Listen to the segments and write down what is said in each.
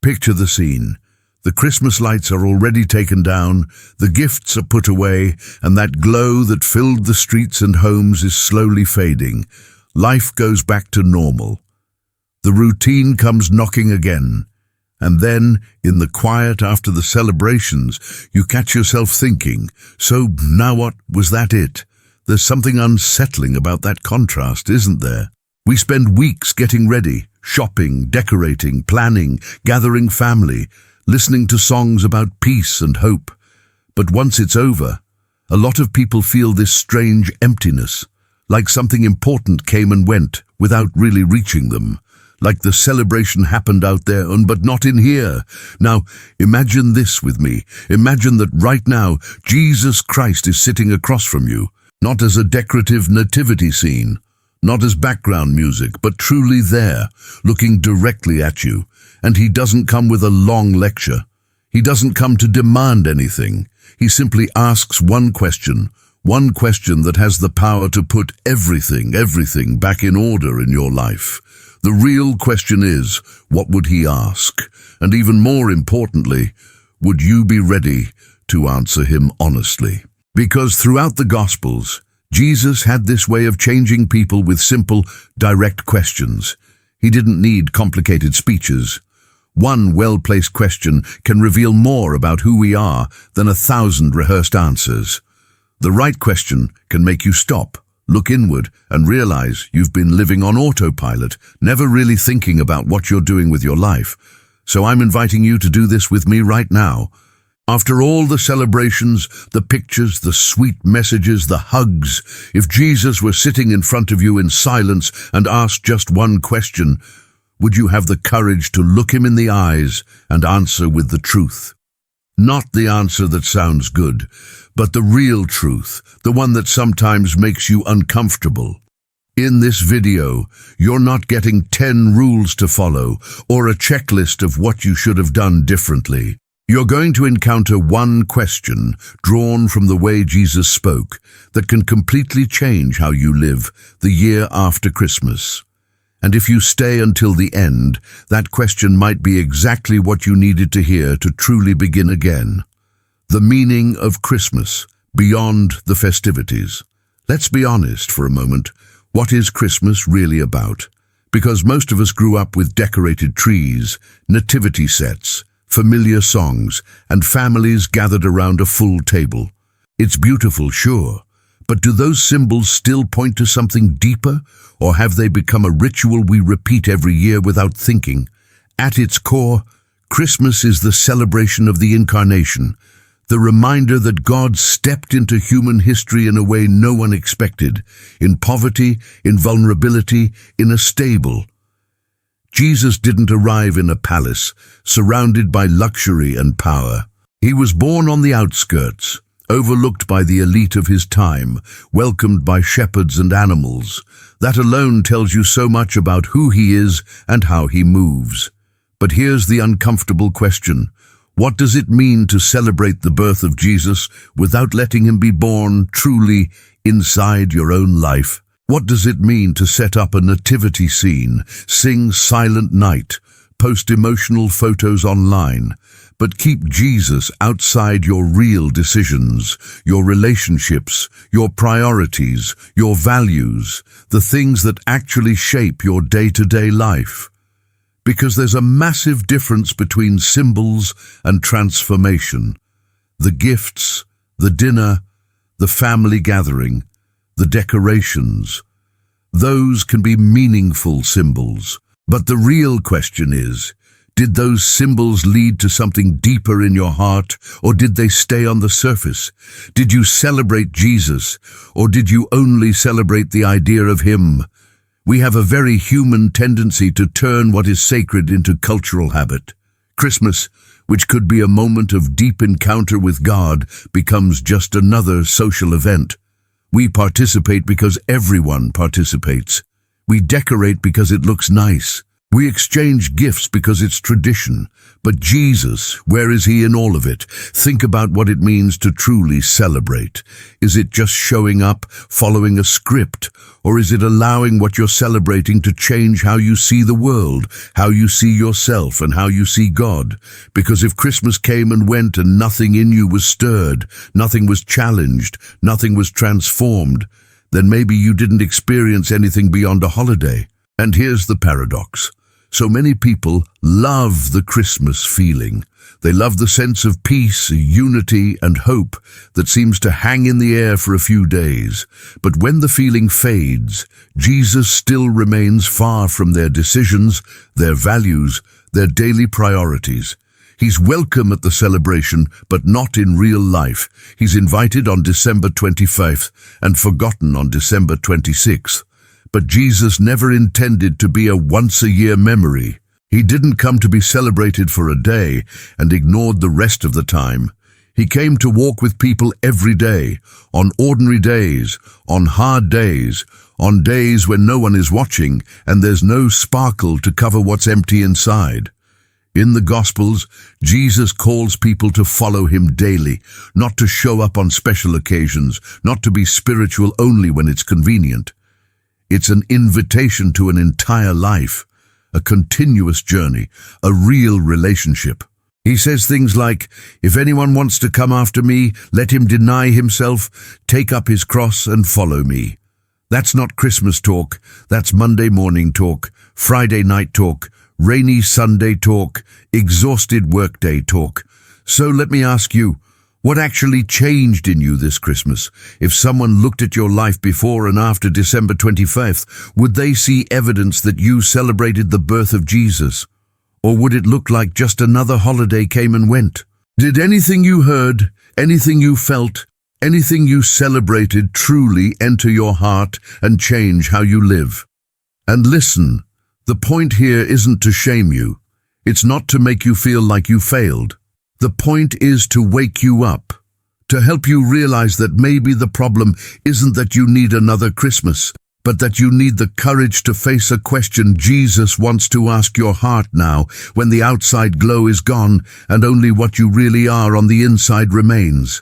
Picture the scene. The Christmas lights are already taken down, the gifts are put away, and that glow that filled the streets and homes is slowly fading. Life goes back to normal. The routine comes knocking again. And then, in the quiet after the celebrations, you catch yourself thinking, so now what? Was that it? There's something unsettling about that contrast, isn't there? We spend weeks getting ready, shopping, decorating, planning, gathering family, listening to songs about peace and hope. But once it's over, a lot of people feel this strange emptiness, like something important came and went without really reaching them. Like the celebration happened out there, but not in here. Now, imagine this with me. Imagine that right now, Jesus Christ is sitting across from you, not as a decorative nativity scene, not as background music, but truly there, looking directly at you. And he doesn't come with a long lecture. He doesn't come to demand anything. He simply asks one question that has the power to put everything back in order in your life. The real question is, what would he ask? And even more importantly, would you be ready to answer him honestly? Because throughout the Gospels, Jesus had this way of changing people with simple, direct questions. He didn't need complicated speeches. One well-placed question can reveal more about who we are than 1,000 rehearsed answers. The right question can make you stop, look inward, and realize you've been living on autopilot, never really thinking about what you're doing with your life. So I'm inviting you to do this with me right now. After all the celebrations, the pictures, the sweet messages, the hugs, if Jesus were sitting in front of you in silence and asked just one question, would you have the courage to look him in the eyes and answer with the truth? Not the answer that sounds good, but the real truth, the one that sometimes makes you uncomfortable. In this video, you're not getting 10 rules to follow or a checklist of what you should have done differently. You're going to encounter one question drawn from the way Jesus spoke that can completely change how you live the year after Christmas. And if you stay until the end, that question might be exactly what you needed to hear to truly begin again. The meaning of Christmas, beyond the festivities. Let's be honest for a moment. What is Christmas really about? Because most of us grew up with decorated trees, nativity sets, familiar songs, and families gathered around a full table. It's beautiful, sure. But do those symbols still point to something deeper, or have they become a ritual we repeat every year without thinking? At its core, Christmas is the celebration of the Incarnation, the reminder that God stepped into human history in a way no one expected, in poverty, in vulnerability, in a stable. Jesus didn't arrive in a palace, surrounded by luxury and power. He was born on the outskirts, overlooked by the elite of his time, welcomed by shepherds and animals. That alone tells you so much about who he is and how he moves. But here's the uncomfortable question. What does it mean to celebrate the birth of Jesus without letting him be born truly inside your own life? What does it mean to set up a nativity scene, sing Silent Night, post emotional photos online, but keep Jesus outside your real decisions, your relationships, your priorities, your values, the things that actually shape your day-to-day life? Because there's a massive difference between symbols and transformation. The gifts, the dinner, the family gathering, the decorations. Those can be meaningful symbols. But the real question is, did those symbols lead to something deeper in your heart, or did they stay on the surface? Did you celebrate Jesus, or did you only celebrate the idea of him? We have a very human tendency to turn what is sacred into cultural habit. Christmas, which could be a moment of deep encounter with God, becomes just another social event. We participate because everyone participates. We decorate because it looks nice. We exchange gifts because it's tradition. But Jesus, where is he in all of it? Think about what it means to truly celebrate. Is it just showing up, following a script? Or is it allowing what you're celebrating to change how you see the world, how you see yourself, and how you see God? Because if Christmas came and went and nothing in you was stirred, nothing was challenged, nothing was transformed, then maybe you didn't experience anything beyond a holiday. And here's the paradox. So many people love the Christmas feeling. They love the sense of peace, unity, and hope that seems to hang in the air for a few days. But when the feeling fades, Jesus still remains far from their decisions, their values, their daily priorities. He's welcome at the celebration, but not in real life. He's invited on December 25th and forgotten on December 26th. But Jesus never intended to be a once-a-year memory. He didn't come to be celebrated for a day and ignored the rest of the time. He came to walk with people every day, on ordinary days, on hard days, on days when no one is watching and there's no sparkle to cover what's empty inside. In the Gospels, Jesus calls people to follow him daily, not to show up on special occasions, not to be spiritual only when it's convenient. It's an invitation to an entire life, a continuous journey, a real relationship. He says things like, if anyone wants to come after me, let him deny himself, take up his cross and follow me. That's not Christmas talk, that's Monday morning talk, Friday night talk, rainy Sunday talk, exhausted workday talk. So let me ask you, what actually changed in you this Christmas? If someone looked at your life before and after December 25th, would they see evidence that you celebrated the birth of Jesus? Or would it look like just another holiday came and went? Did anything you heard, anything you felt, anything you celebrated truly enter your heart and change how you live? And listen, the point here isn't to shame you. It's not to make you feel like you failed. The point is to wake you up, to help you realize that maybe the problem isn't that you need another Christmas, but that you need the courage to face a question Jesus wants to ask your heart now, when the outside glow is gone and only what you really are on the inside remains.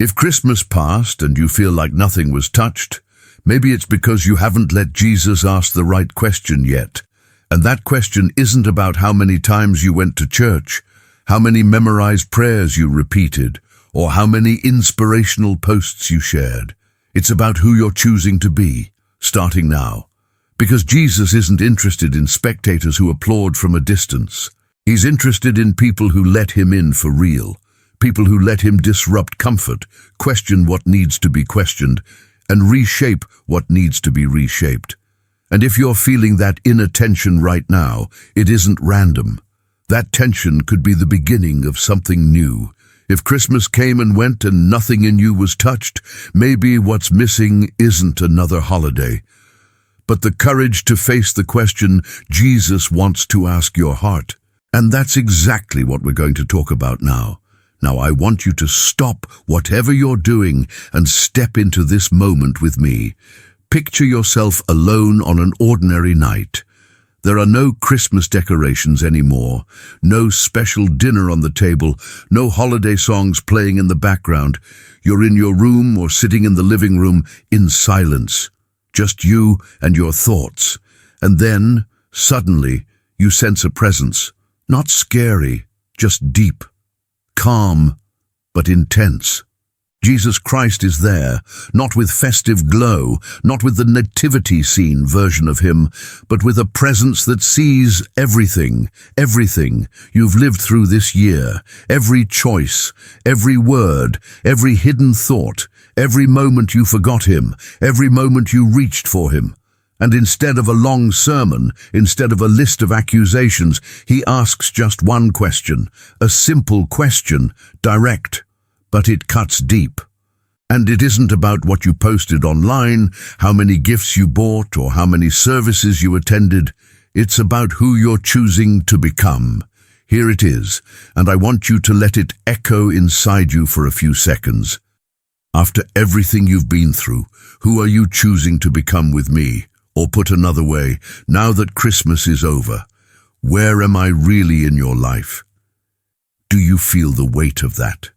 If Christmas passed and you feel like nothing was touched, maybe it's because you haven't let Jesus ask the right question yet. And that question isn't about how many times you went to church, how many memorized prayers you repeated, or how many inspirational posts you shared. It's about who you're choosing to be, starting now. Because Jesus isn't interested in spectators who applaud from a distance. He's interested in people who let him in for real, people who let him disrupt comfort, question what needs to be questioned, and reshape what needs to be reshaped. And if you're feeling that inner tension right now, it isn't random. That tension could be the beginning of something new. If Christmas came and went and nothing in you was touched, maybe what's missing isn't another holiday, but the courage to face the question Jesus wants to ask your heart. And that's exactly what we're going to talk about now. Now I want you to stop whatever you're doing and step into this moment with me. Picture yourself alone on an ordinary night. There are no Christmas decorations anymore, no special dinner on the table, no holiday songs playing in the background. You're in your room or sitting in the living room in silence, just you and your thoughts. And then, suddenly, you sense a presence, not scary, just deep, calm, but intense. Jesus Christ is there, not with festive glow, not with the nativity scene version of him, but with a presence that sees everything you've lived through this year, every choice, every word, every hidden thought, every moment you forgot him, every moment you reached for him. And instead of a long sermon, instead of a list of accusations, he asks just one question, a simple question, direct. But it cuts deep. And it isn't about what you posted online, how many gifts you bought, or how many services you attended. It's about who you're choosing to become. Here it is, and I want you to let it echo inside you for a few seconds. After everything you've been through, who are you choosing to become with me? Or put another way, now that Christmas is over, Where am I really in your life? Do you feel the weight of that?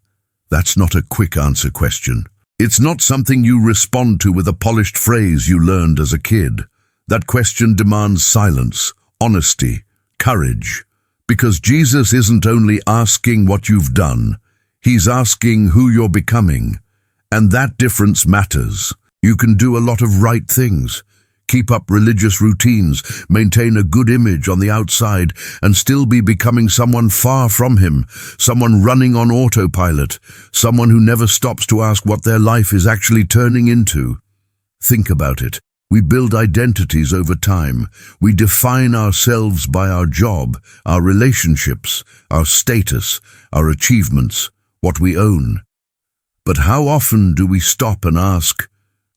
That's not a quick answer question. It's not something you respond to with a polished phrase you learned as a kid. That question demands silence, honesty, courage. Because Jesus isn't only asking what you've done, he's asking who you're becoming. And that difference matters. You can do a lot of right things, keep up religious routines, maintain a good image on the outside, and still be becoming someone far from him, someone running on autopilot, someone who never stops to ask what their life is actually turning into. Think about it. We build identities over time. We define ourselves by our job, our relationships, our status, our achievements, what we own. But how often do we stop and ask,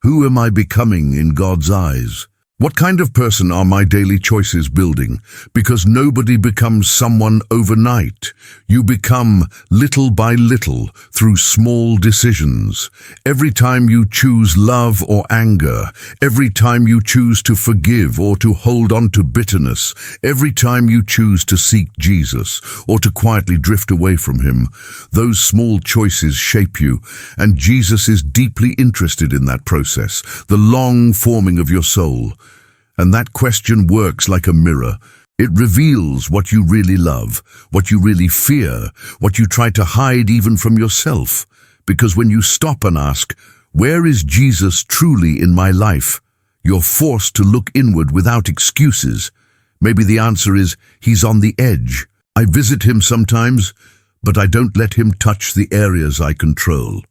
who am I becoming in God's eyes? What kind of person are my daily choices building? Because nobody becomes someone overnight. You become little by little through small decisions. Every time you choose love or anger, every time you choose to forgive or to hold on to bitterness, every time you choose to seek Jesus or to quietly drift away from him, those small choices shape you, and Jesus is deeply interested in that process, the long forming of your soul. And that question works like a mirror. It reveals what you really love, what you really fear, what you try to hide even from yourself. Because when you stop and ask, where is Jesus truly in my life? You're forced to look inward without excuses. Maybe the answer is, he's on the edge. I visit him sometimes, but I don't let him touch the areas I control.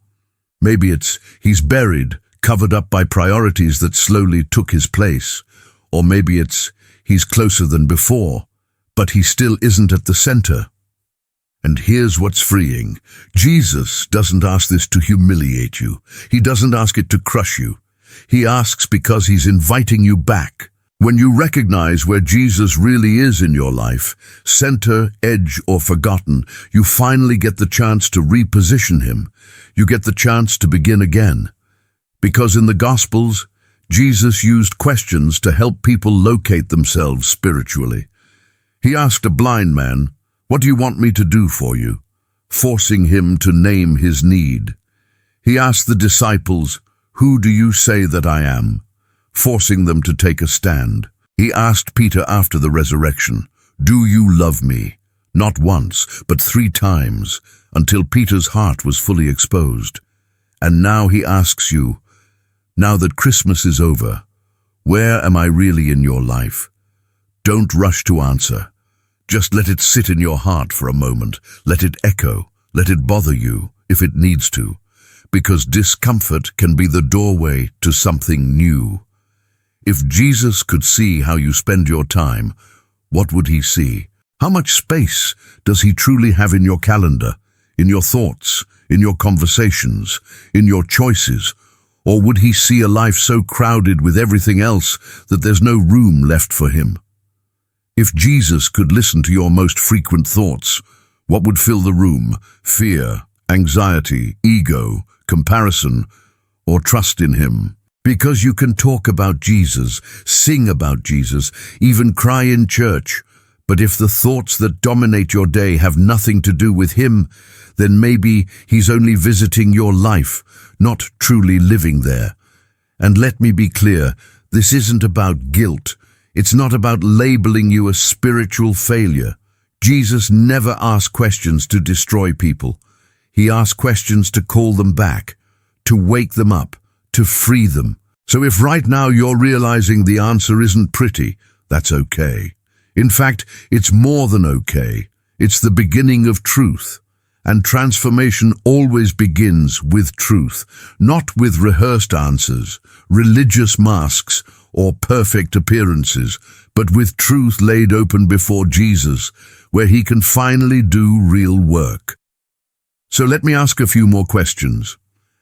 Maybe it's, he's buried, covered up by priorities that slowly took his place. Or maybe it's, he's closer than before, but he still isn't at the center. And here's what's freeing. Jesus doesn't ask this to humiliate you. He doesn't ask it to crush you. He asks because he's inviting you back. When you recognize where Jesus really is in your life, center, edge, or forgotten, you finally get the chance to reposition him. You get the chance to begin again. Because in the Gospels, Jesus used questions to help people locate themselves spiritually. He asked a blind man, "What do you want me to do for you?" forcing him to name his need. He asked the disciples, "Who do you say that I am?" forcing them to take a stand. He asked Peter after the resurrection, "Do you love me?" Not once, but 3 times, until Peter's heart was fully exposed. And now he asks you, now that Christmas is over, where am I really in your life? Don't rush to answer. Just let it sit in your heart for a moment. Let it echo. Let it bother you if it needs to. Because discomfort can be the doorway to something new. If Jesus could see how you spend your time, what would he see? How much space does he truly have in your calendar, in your thoughts, in your conversations, in your choices? Or would he see a life so crowded with everything else that there's no room left for him? If Jesus could listen to your most frequent thoughts, what would fill the room? Fear, anxiety, ego, comparison, or trust in him? Because you can talk about Jesus, sing about Jesus, even cry in church, but if the thoughts that dominate your day have nothing to do with him, then maybe he's only visiting your life, not truly living there. And let me be clear, this isn't about guilt. It's not about labeling you a spiritual failure. Jesus never asked questions to destroy people. He asked questions to call them back, to wake them up, to free them. So if right now you're realizing the answer isn't pretty, that's okay. In fact, it's more than okay. It's the beginning of truth. And transformation always begins with truth, not with rehearsed answers, religious masks, or perfect appearances, but with truth laid open before Jesus, where he can finally do real work. So let me ask a few more questions.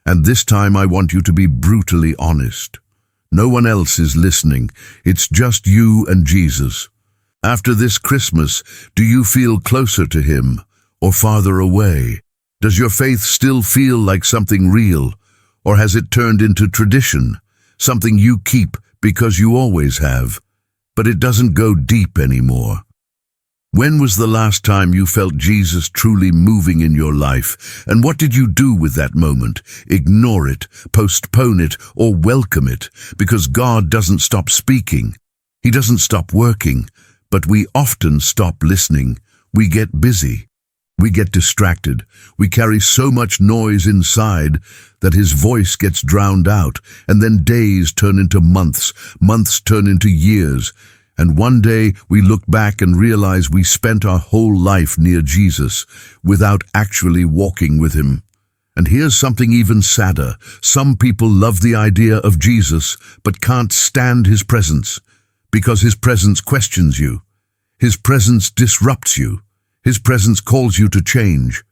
And this time I want you to be brutally honest. No one else is listening. It's just you and Jesus. After this Christmas, do you feel closer to him or farther away? Does your faith still feel like something real, or has it turned into tradition, something you keep because you always have, but it doesn't go deep anymore? When was the last time you felt Jesus truly moving in your life? And what did you do with that moment? Ignore it, postpone it, or welcome it, because God doesn't stop speaking. He doesn't stop working, but we often stop listening. We get busy. We get distracted. We carry so much noise inside that his voice gets drowned out, and then days turn into months, months turn into years. And one day we look back and realize we spent our whole life near Jesus without actually walking with him. And here's something even sadder. Some people love the idea of Jesus but can't stand his presence because his presence questions you. His presence disrupts you. His presence calls you to change.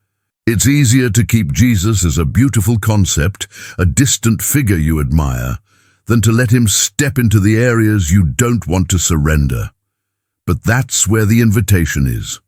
It's easier to keep Jesus as a beautiful concept, a distant figure you admire, than to let him step into the areas you don't want to surrender. But that's where the invitation is.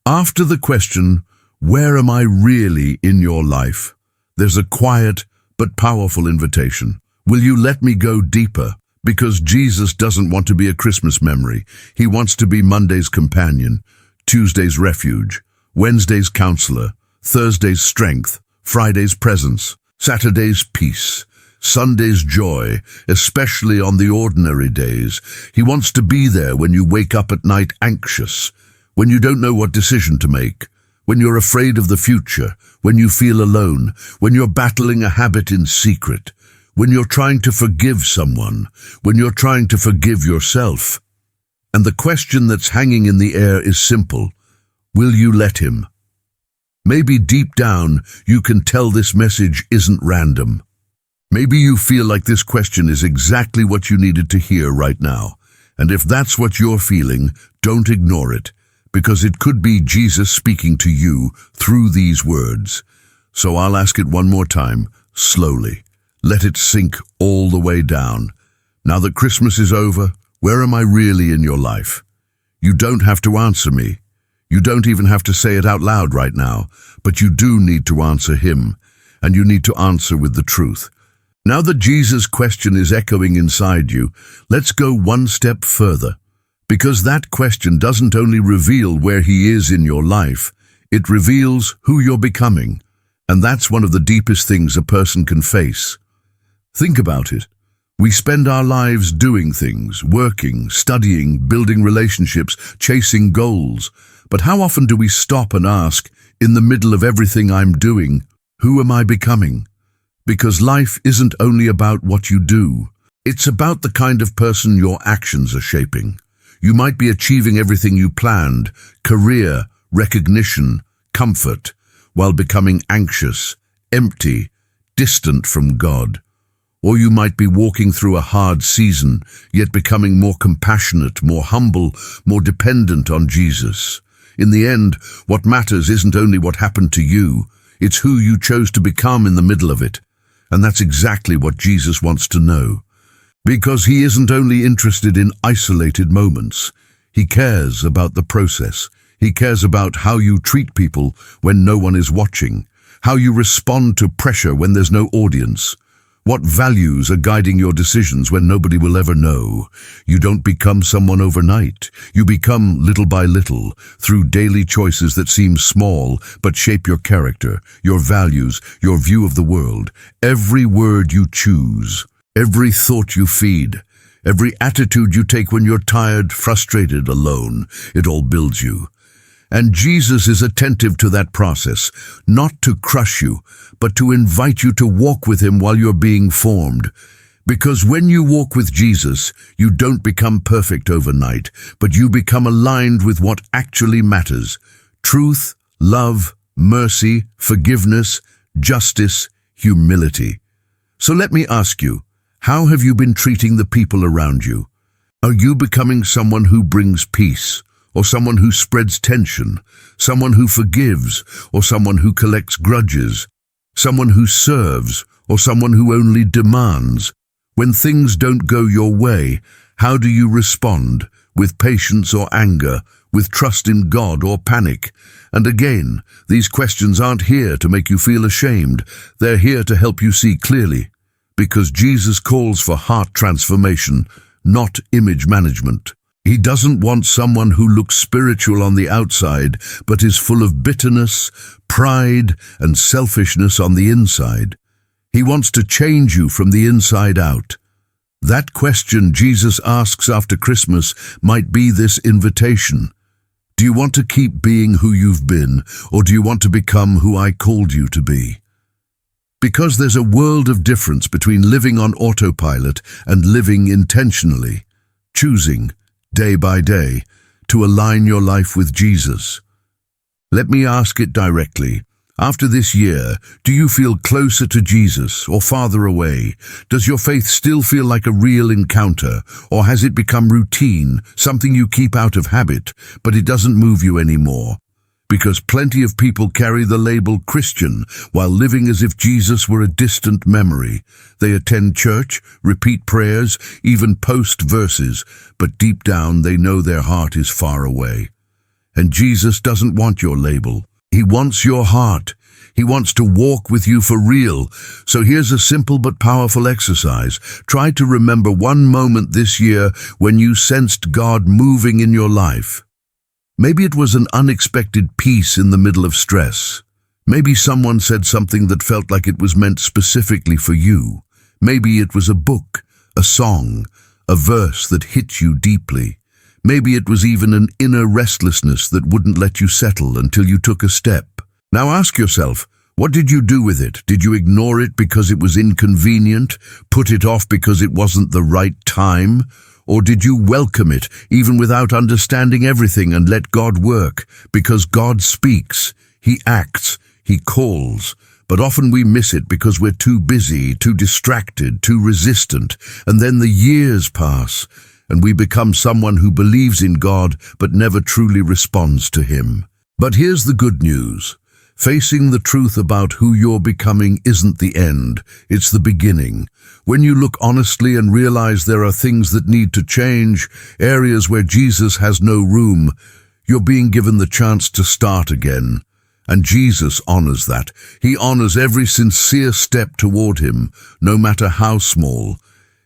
After the question, where am I really in your life? There's a quiet but powerful invitation. Will you let me go deeper? Because Jesus doesn't want to be a Christmas memory. He wants to be Monday's companion, Tuesday's refuge, Wednesday's counselor, Thursday's strength, Friday's presence, Saturday's peace, Sunday's joy, especially on the ordinary days. He wants to be there when you wake up at night anxious, when you don't know what decision to make, when you're afraid of the future, when you feel alone, when you're battling a habit in secret, when you're trying to forgive someone, when you're trying to forgive yourself. And the question that's hanging in the air is simple. Will you let him? Maybe deep down you can tell this message isn't random. Maybe you feel like this question is exactly what you needed to hear right now. And if that's what you're feeling, don't ignore it, because it could be Jesus speaking to you through these words. So I'll ask it one more time, slowly. Let it sink all the way down. Now that Christmas is over, where am I really in your life? You don't have to answer me. You don't even have to say it out loud right now, but you do need to answer him, and you need to answer with the truth. Now that Jesus' question is echoing inside you, let's go one step further, because that question doesn't only reveal where he is in your life, it reveals who you're becoming, and that's one of the deepest things a person can face. Think about it. We spend our lives doing things, working, studying, building relationships, chasing goals, but how often do we stop and ask, in the middle of everything I'm doing, who am I becoming? Because life isn't only about what you do. It's about the kind of person your actions are shaping. You might be achieving everything you planned, career, recognition, comfort, while becoming anxious, empty, distant from God. Or you might be walking through a hard season, yet becoming more compassionate, more humble, more dependent on Jesus. In the end, what matters isn't only what happened to you, it's who you chose to become in the middle of it. And that's exactly what Jesus wants to know. Because he isn't only interested in isolated moments. He cares about the process. He cares about how you treat people when no one is watching, how you respond to pressure when there's no audience, what values are guiding your decisions when nobody will ever know. You don't become someone overnight. You become little by little, through daily choices that seem small but shape your character, your values, your view of the world. Every word you choose, every thought you feed, every attitude you take when you're tired, frustrated, alone, it all builds you. And Jesus is attentive to that process, not to crush you, but to invite you to walk with him while you're being formed. Because when you walk with Jesus, you don't become perfect overnight, but you become aligned with what actually matters: truth, love, mercy, forgiveness, justice, humility. So let me ask you, how have you been treating the people around you? Are you becoming someone who brings peace? Or someone who spreads tension, someone who forgives, or someone who collects grudges, someone who serves, or someone who only demands? When things don't go your way, how do you respond? With patience or anger, with trust in God or panic? And again, these questions aren't here to make you feel ashamed. They're here to help you see clearly, because Jesus calls for heart transformation, not image management. He doesn't want someone who looks spiritual on the outside, but is full of bitterness, pride, and selfishness on the inside. He wants to change you from the inside out. That question Jesus asks after Christmas might be this invitation. Do you want to keep being who you've been, or do you want to become who I called you to be? Because there's a world of difference between living on autopilot and living intentionally, choosing, day by day, to align your life with Jesus. Let me ask it directly. After this year, do you feel closer to Jesus or farther away? Does your faith still feel like a real encounter, or has it become routine, something you keep out of habit, but it doesn't move you anymore? Because plenty of people carry the label Christian while living as if Jesus were a distant memory. They attend church, repeat prayers, even post verses, but deep down they know their heart is far away. And Jesus doesn't want your label. He wants your heart. He wants to walk with you for real. So here's a simple but powerful exercise. Try to remember one moment this year when you sensed God moving in your life. Maybe it was an unexpected peace in the middle of stress. Maybe someone said something that felt like it was meant specifically for you. Maybe it was a book, a song, a verse that hit you deeply. Maybe it was even an inner restlessness that wouldn't let you settle until you took a step. Now ask yourself, what did you do with it? Did you ignore it because it was inconvenient, put it off because it wasn't the right time? Or did you welcome it, even without understanding everything, and let God work? Because God speaks, He acts, He calls. But often we miss it because we're too busy, too distracted, too resistant. And then the years pass, and we become someone who believes in God but never truly responds to Him. But here's the good news. Facing the truth about who you're becoming isn't the end, it's the beginning. When you look honestly and realize there are things that need to change, areas where Jesus has no room, you're being given the chance to start again. And Jesus honors that. He honors every sincere step toward Him, no matter how small.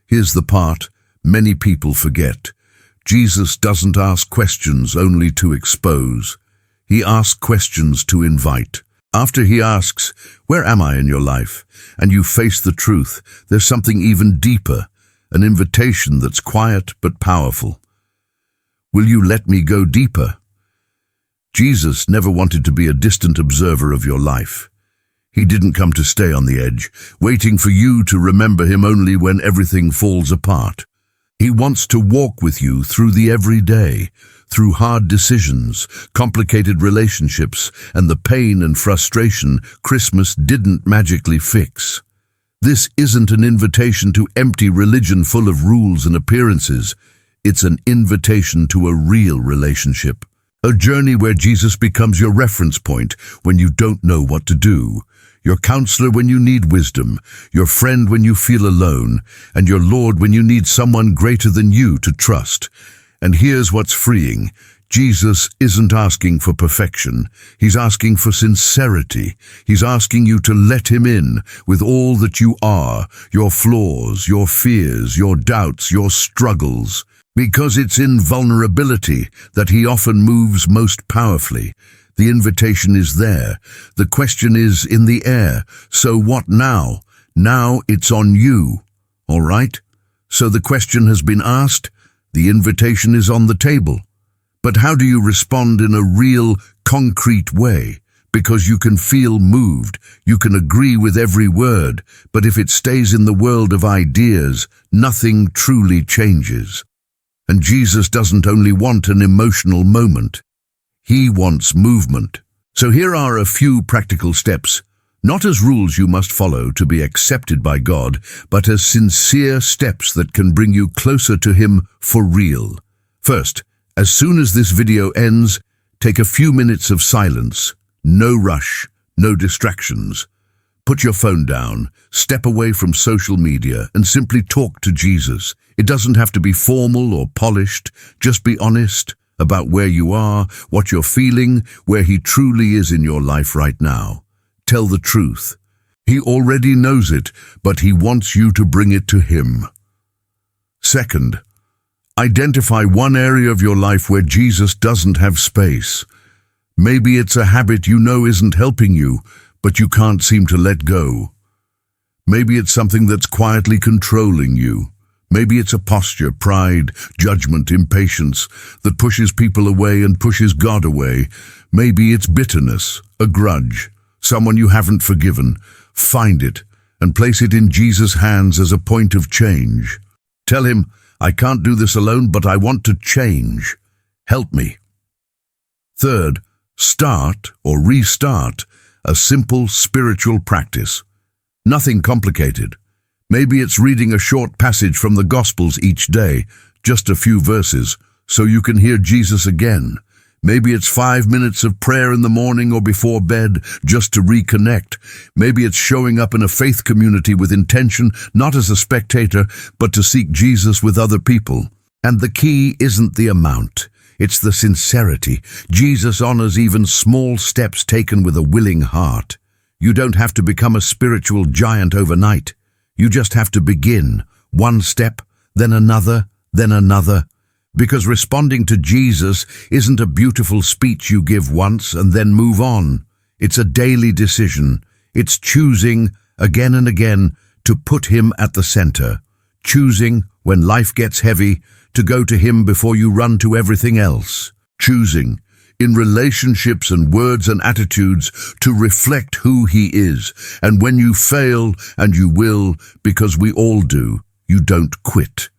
Here's the part many people forget. Jesus doesn't ask questions only to expose. He asks questions to invite. After He asks, "Where am I in your life?" and you face the truth, there's something even deeper, an invitation that's quiet but powerful. Will you let me go deeper? Jesus never wanted to be a distant observer of your life. He didn't come to stay on the edge, waiting for you to remember Him only when everything falls apart. He wants to walk with you through the everyday, through hard decisions, complicated relationships, and the pain and frustration Christmas didn't magically fix. This isn't an invitation to empty religion full of rules and appearances. It's an invitation to a real relationship. A journey where Jesus becomes your reference point when you don't know what to do, your counselor when you need wisdom, your friend when you feel alone, and your Lord when you need someone greater than you to trust. And here's what's freeing. Jesus isn't asking for perfection. He's asking for sincerity. He's asking you to let Him in with all that you are, your flaws, your fears, your doubts, your struggles. Because it's in vulnerability that He often moves most powerfully. The invitation is there. The question is in the air. So what now? Now it's on you. All right? So the question has been asked. The invitation is on the table. But how do you respond in a real, concrete way? Because you can feel moved, you can agree with every word, but if it stays in the world of ideas, nothing truly changes. And Jesus doesn't only want an emotional moment. He wants movement. So here are a few practical steps, not as rules you must follow to be accepted by God, but as sincere steps that can bring you closer to Him for real. First, as soon as this video ends, take a few minutes of silence. No rush, no distractions. Put your phone down, step away from social media, and simply talk to Jesus. It doesn't have to be formal or polished. Just be honest about where you are, what you're feeling, where He truly is in your life right now. Tell the truth. He already knows it, but He wants you to bring it to Him. Second, Identify one area of your life where Jesus doesn't have space. Maybe it's a habit you know isn't helping you, but you can't seem to let go. Maybe it's something that's quietly controlling you. Maybe it's a posture, pride, judgment, impatience that pushes people away and pushes God away. Maybe it's bitterness, a grudge, someone you haven't forgiven. Find it and place it in Jesus' hands as a point of change. Tell him, I can't do this alone, but I want to change. Help me. Third, start or restart a simple spiritual practice. Nothing complicated. Maybe it's reading a short passage from the Gospels each day, just a few verses, so you can hear Jesus again. Maybe it's 5 minutes of prayer in the morning or before bed, just to reconnect. Maybe it's showing up in a faith community with intention, not as a spectator, but to seek Jesus with other people. And the key isn't the amount. It's the sincerity. Jesus honors even small steps taken with a willing heart. You don't have to become a spiritual giant overnight. You just have to begin, one step, then another, then another. Because responding to Jesus isn't a beautiful speech you give once and then move on. It's a daily decision. It's choosing, again and again, to put him at the center. Choosing, when life gets heavy, to go to him before you run to everything else. Choosing, in relationships and words and attitudes, to reflect who he is. And when you fail, and you will, because we all do, you don't quit.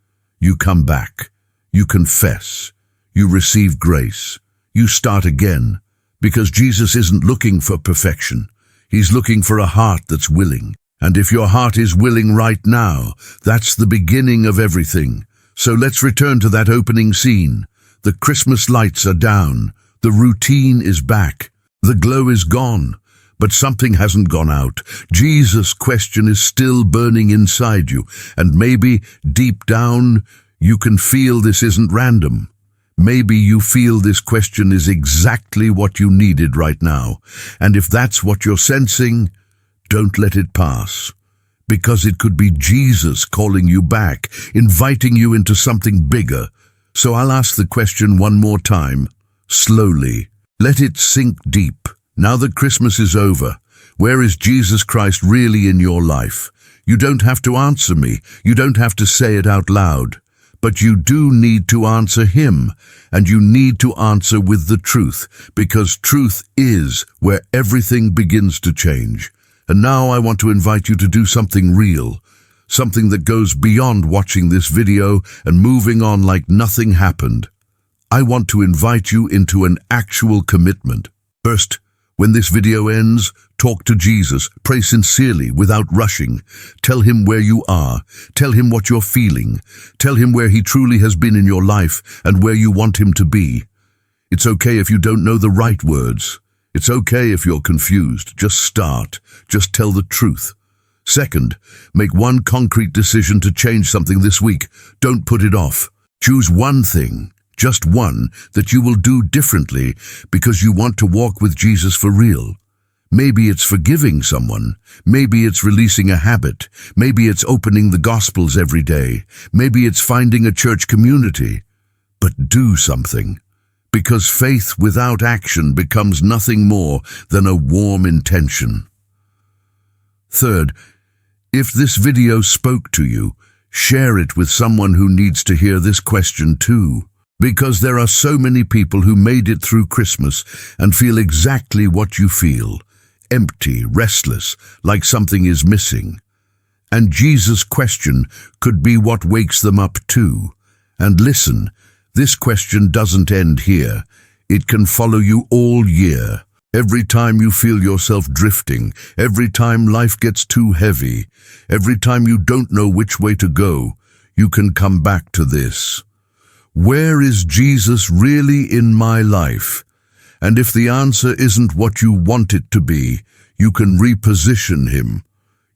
You come back. You confess. You receive grace. You start again. Because Jesus isn't looking for perfection. He's looking for a heart that's willing. And if your heart is willing right now, that's the beginning of everything. So let's return to that opening scene. The Christmas lights are down. The routine is back. The glow is gone. But something hasn't gone out. Jesus' question is still burning inside you. And maybe, deep down, you can feel this isn't random. Maybe you feel this question is exactly what you needed right now. And if that's what you're sensing, don't let it pass. Because it could be Jesus calling you back, inviting you into something bigger. So I'll ask the question one more time, slowly. Let it sink deep. Now that Christmas is over, where is Jesus Christ really in your life? You don't have to answer me. You don't have to say it out loud. But you do need to answer him, and you need to answer with the truth, because truth is where everything begins to change. And now I want to invite you to do something real, something that goes beyond watching this video and moving on like nothing happened. I want to invite you into an actual commitment. First, when this video ends, talk to Jesus. Pray sincerely, without rushing. Tell him where you are. Tell him what you're feeling. Tell him where he truly has been in your life and where you want him to be. It's okay if you don't know the right words. It's okay if you're confused. Just start. Just tell the truth. Second, make one concrete decision to change something this week. Don't put it off. Choose one thing. Just one that you will do differently because you want to walk with Jesus for real. Maybe it's forgiving someone. Maybe it's releasing a habit. Maybe it's opening the Gospels every day. Maybe it's finding a church community. But do something. Because faith without action becomes nothing more than a warm intention. Third, if this video spoke to you, share it with someone who needs to hear this question too. Because there are so many people who made it through Christmas and feel exactly what you feel. Empty, restless, like something is missing. And Jesus' question could be what wakes them up too. And listen, this question doesn't end here. It can follow you all year. Every time you feel yourself drifting, every time life gets too heavy, every time you don't know which way to go, you can come back to this. Where is Jesus really in my life? And if the answer isn't what you want it to be, you can reposition him.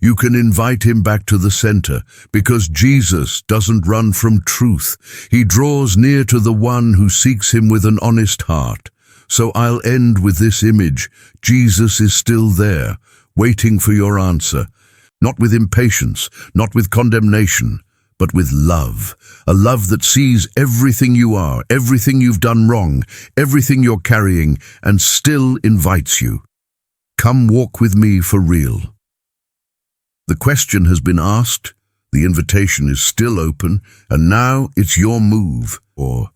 You can invite him back to the center, because Jesus doesn't run from truth. He draws near to the one who seeks him with an honest heart. So I'll end with this image. Jesus is still there, waiting for your answer. Not with impatience, not with condemnation, but with love. A love that sees everything you are, everything you've done wrong, everything you're carrying, and still invites you. Come walk with me for real. The question has been asked, the invitation is still open, and now it's your move, or